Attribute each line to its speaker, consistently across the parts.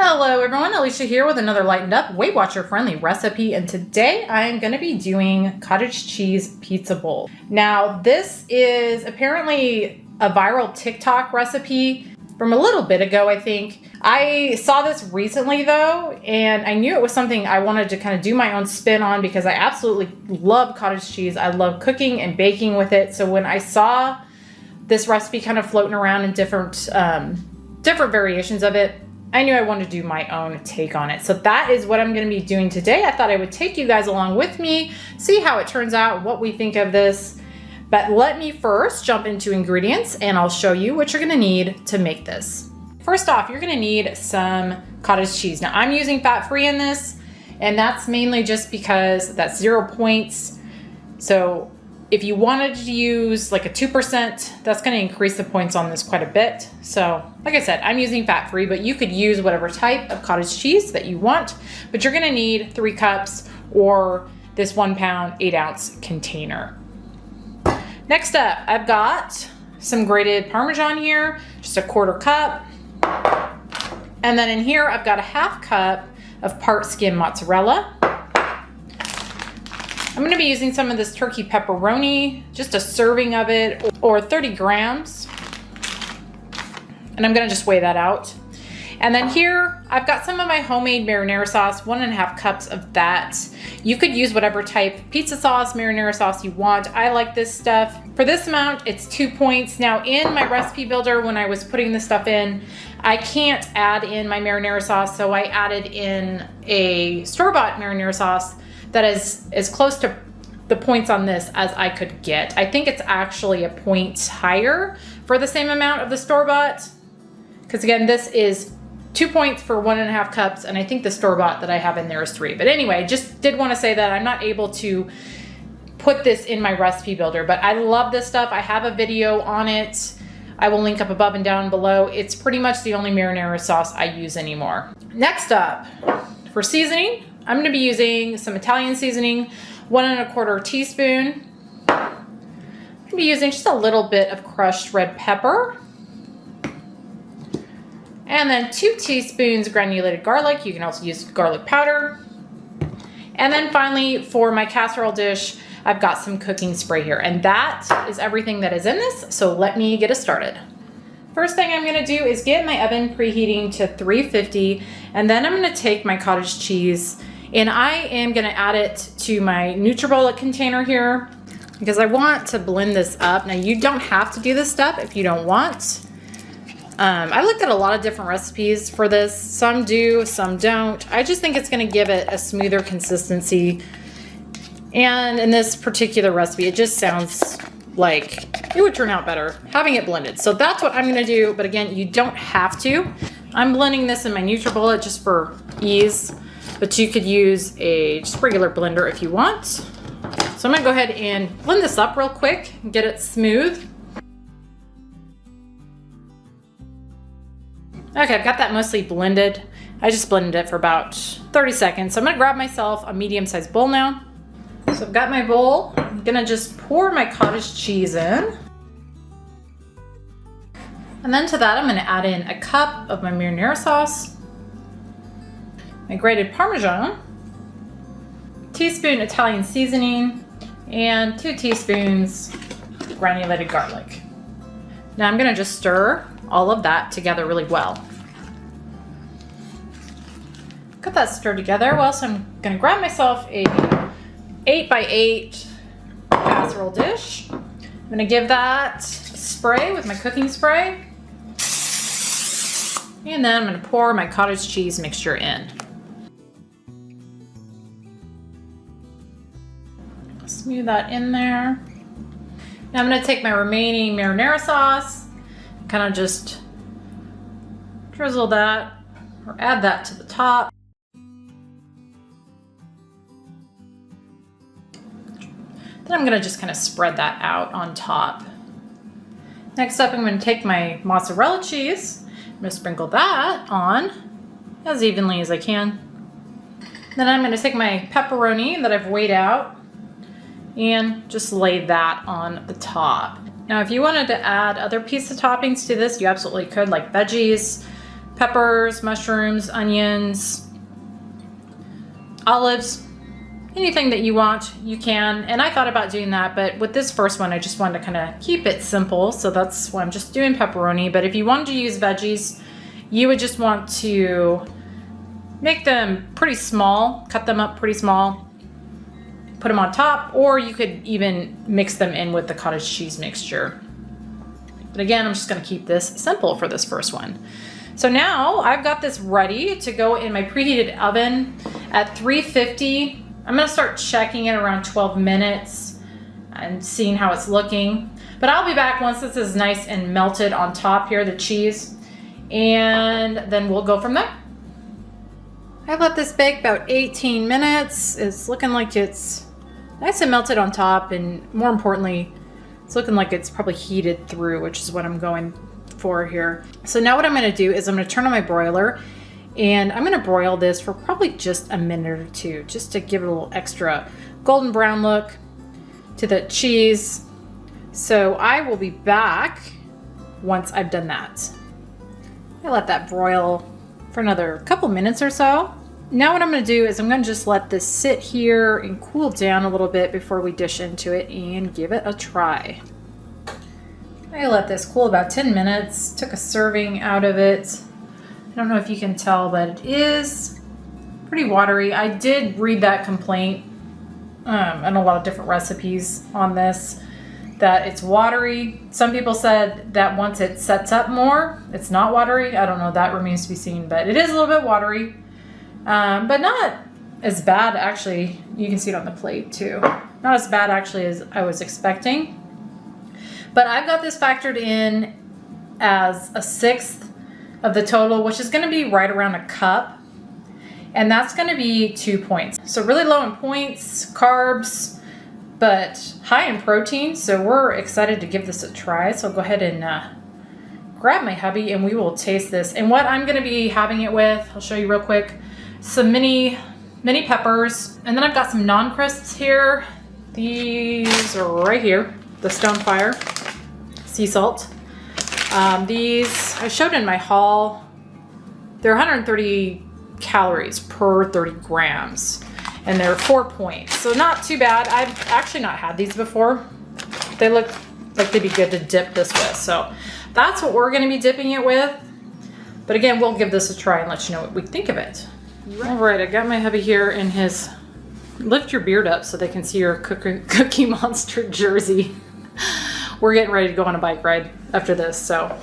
Speaker 1: Hello everyone, Alicia here with another lightened up, Weight Watcher friendly recipe, and today I'm going to be doing cottage cheese pizza bowl. Now this is apparently a viral TikTok recipe from a little bit ago, I think. I saw this recently though, and I knew it was something I wanted to kind of do my own spin on because I absolutely love cottage cheese. I love cooking and baking with it. So when I saw this recipe kind of floating around in different variations of it, I knew I wanted to do my own take on it. So that is what I'm going to be doing today. I thought I would take you guys along with me, see how it turns out, what we think of this. But let me first jump into ingredients and I'll show you what you're going to need to make this. First off, you're going to need some cottage cheese. Now I'm using fat-free in this, and that's mainly just because that's 0 points. So if you wanted to use like a 2%, that's going to increase the points on this quite a bit. So like I said, I'm using fat-free, but you could use whatever type of cottage cheese that you want, but you're going to need 3 cups or this 1 pound, 8 ounce container. Next up, I've got some grated Parmesan here, just a 1/4 cup. And then in here, I've got a 1/2 cup of part skim mozzarella. I'm going to be using some of this turkey pepperoni, just a serving of it, or 30 grams. And I'm going to just weigh that out. And then here, I've got some of my homemade marinara sauce, 1.5 cups of that. You could use whatever type pizza sauce, marinara sauce you want. I like this stuff. For this amount, it's 2 points. Now in my recipe builder, when I was putting this stuff in, I can't add in my marinara sauce, so I added in a store-bought marinara sauce that is as close to the points on this as I could get. I think it's actually a point higher for the same amount of the store-bought, because again, this is 2 points for 1.5 cups, and I think the store-bought that I have in there is 3. But anyway, just did want to say that I'm not able to put this in my recipe builder, but I love this stuff. I have a video on it. I will link up above and down below. It's pretty much the only marinara sauce I use anymore. Next up, for seasoning, I'm going to be using some Italian seasoning, 1.25 teaspoon. I'm going to be using just a little bit of crushed red pepper. And then 2 teaspoons granulated garlic. You can also use garlic powder. And then finally, for my casserole dish, I've got some cooking spray here. And that is everything that is in this. So let me get us started. First thing I'm going to do is get my oven preheating to 350. And then I'm going to take my cottage cheese and I am going to add it to my NutriBullet container here because I want to blend this up. Now you don't have to do this step if you don't want. I looked at a lot of different recipes for this. Some do, some don't. I just think it's going to give it a smoother consistency. And in this particular recipe, it just sounds like it would turn out better having it blended. So that's what I'm going to do. But again, you don't have to. I'm blending this in my NutriBullet just for ease. But you could use a just regular blender if you want. So I'm going to go ahead and blend this up real quick and get it smooth. Okay, I've got that mostly blended. I just blended it for about 30 seconds. So I'm going to grab myself a medium-sized bowl now. So I've got my bowl. I'm going to just pour my cottage cheese in. And then to that, I'm going to add in a cup of my marinara sauce, my grated Parmesan, teaspoon Italian seasoning, and 2 teaspoons granulated garlic. Now I'm going to just stir all of that together really well. Got that stirred together. Well, so I'm going to grab myself a 8x8 casserole dish. I'm going to give that a spray with my cooking spray. And then I'm going to pour my cottage cheese mixture in. Smooth that in there. Now I'm going to take my remaining marinara sauce, kind of just drizzle that or add that to the top. Then I'm going to just kind of spread that out on top. Next up, I'm going to take my mozzarella cheese. I'm going to sprinkle that on as evenly as I can. Then I'm going to take my pepperoni that I've weighed out and just lay that on the top. Now, if you wanted to add other pizza toppings to this, you absolutely could, like veggies, peppers, mushrooms, onions, olives, anything that you want, you can. And I thought about doing that, but with this first one, I just wanted to kind of keep it simple. So that's why I'm just doing pepperoni. But if you wanted to use veggies, you would just want to make them pretty small, cut them up pretty small, put them on top, or you could even mix them in with the cottage cheese mixture. But again, I'm just gonna keep this simple for this first one. So now I've got this ready to go in my preheated oven at 350. I'm gonna start checking it around 12 minutes and seeing how it's looking. But I'll be back once this is nice and melted on top here, the cheese, and then we'll go from there. I let this bake about 18 minutes. It's looking like it's nice and melted on top, and more importantly, it's looking like it's probably heated through, which is what I'm going for here. So now what I'm gonna do is I'm gonna turn on my broiler, and I'm gonna broil this for probably just a minute or two, just to give it a little extra golden brown look to the cheese. So I will be back once I've done that. I let that broil for another couple minutes or so. Now what I'm gonna do is I'm gonna just let this sit here and cool down a little bit before we dish into it and give it a try. I let this cool about 10 minutes, took a serving out of it. I don't know if you can tell, but it is pretty watery. I did read that complaint and a lot of different recipes on this, that it's watery. Some people said that once it sets up more, it's not watery. I don't know, that remains to be seen, but it is a little bit watery, but not as bad actually. You can see it on the plate too. Not as bad actually as I was expecting. But I've got this factored in as a 1/6 of the total, which is gonna be right around a cup. And that's gonna be 2 points. So really low in points, carbs, but high in protein. So we're excited to give this a try. So I'll go ahead and grab my hubby and we will taste this. And what I'm gonna be having it with, I'll show you real quick, some mini peppers. And then I've got some non-crisps here. These are right here, the Stonefire sea salt. These I showed in my haul. They're 130 calories per 30 grams, and they're 4 points, so not too bad. I've actually not had these before. They look like they'd be good to dip this with, so that's what we're going to be dipping it with. But again, we'll give this a try and let you know what we think of it. All right, I got my hubby here in his lift your beard up so they can see your Cookie Monster jersey. We're getting ready to go on a bike ride after this, so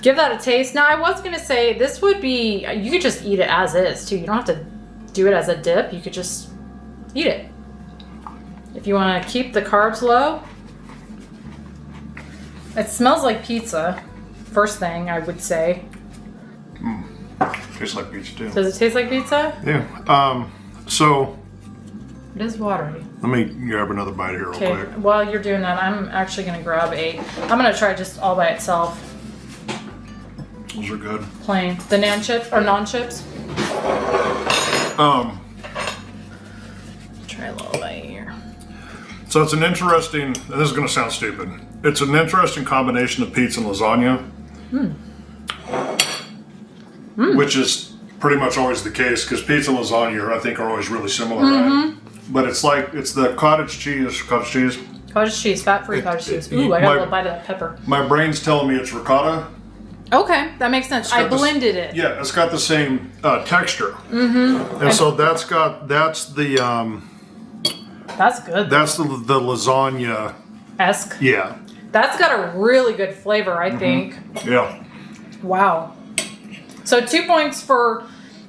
Speaker 1: give that a taste. Now, I was gonna say this would be, you could just eat it as is too. You don't have to do it as a dip. You could just eat it. If you want to keep the carbs low. It smells like pizza, first thing I would say.
Speaker 2: Tastes like pizza too.
Speaker 1: Does it taste like pizza?
Speaker 2: Yeah. So
Speaker 1: it is watery.
Speaker 2: Let me grab another bite here real quick.
Speaker 1: While you're doing that, I'm actually going to grab I'm going to try it just all by itself.
Speaker 2: Those are good.
Speaker 1: Plain. The non-chips. Try a little bite here.
Speaker 2: So it's an interesting, and this is going to sound stupid, it's an interesting combination of pizza and lasagna. Which is pretty much always the case, because pizza and lasagna, I think, are always really similar, right? But it's like, it's the cottage cheese, fat-free cottage cheese.
Speaker 1: Ooh, I got a little bite of that pepper.
Speaker 2: My brain's telling me it's ricotta.
Speaker 1: Okay, that makes sense. I blended it.
Speaker 2: Yeah, it's got the same texture. And so that's the
Speaker 1: that's good.
Speaker 2: That's the lasagna-esque. Yeah.
Speaker 1: That's got a really good flavor, I think.
Speaker 2: Yeah.
Speaker 1: Wow. So 2 points for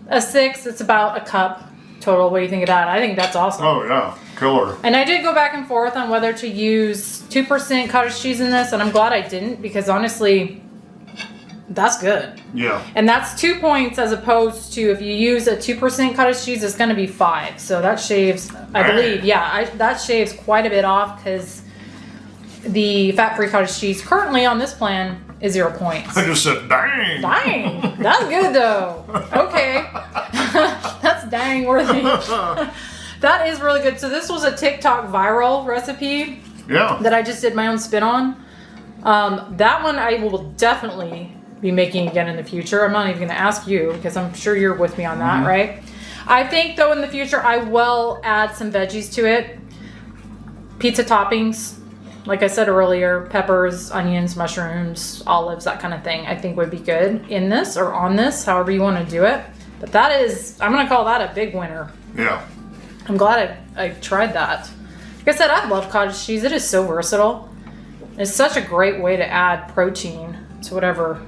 Speaker 1: a 6. It's about a cup total. What do you think of that? I think that's awesome.
Speaker 2: Oh, yeah. Killer.
Speaker 1: And I did go back and forth on whether to use 2% cottage cheese in this, and I'm glad I didn't, because honestly, that's good.
Speaker 2: Yeah.
Speaker 1: And that's 2 points, as opposed to if you use a 2% cottage cheese, it's going to be 5. So that shaves, I believe, that shaves quite a bit off, because the fat-free cottage cheese currently on this plan is 0 points.
Speaker 2: I just said, dang.
Speaker 1: Dang. That's good, though. Okay. That's dang worthy. That is really good. So this was a TikTok viral recipe.
Speaker 2: Yeah.
Speaker 1: That I just did my own spin on. That one I will definitely be making again in the future. I'm not even going to ask you because I'm sure you're with me on that, right? I think though in the future I will add some veggies to it. Pizza toppings, like I said earlier, peppers, onions, mushrooms, olives, that kind of thing, I think would be good in this or on this, however you want to do it. But that is, I'm going to call that a big winner.
Speaker 2: Yeah.
Speaker 1: I'm glad I tried that. Like I said, I love cottage cheese. It is so versatile. It's such a great way to add protein to whatever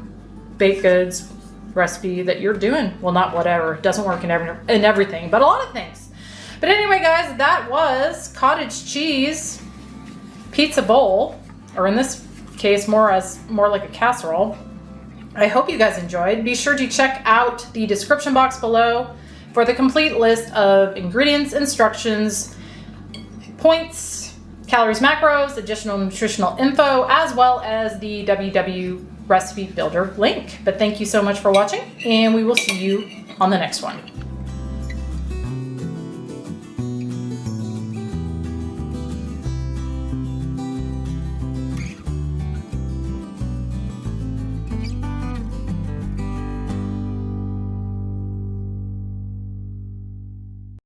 Speaker 1: baked goods recipe that you're doing. Well, not whatever. It doesn't work in everything, but a lot of things. But anyway, guys, that was cottage cheese pizza bowl, or in this case, more like a casserole. I hope you guys enjoyed. Be sure to check out the description box below for the complete list of ingredients, instructions, points, calories, macros, additional nutritional info, as well as the WW Recipe Builder link. But thank you so much for watching, and we will see you on the next one.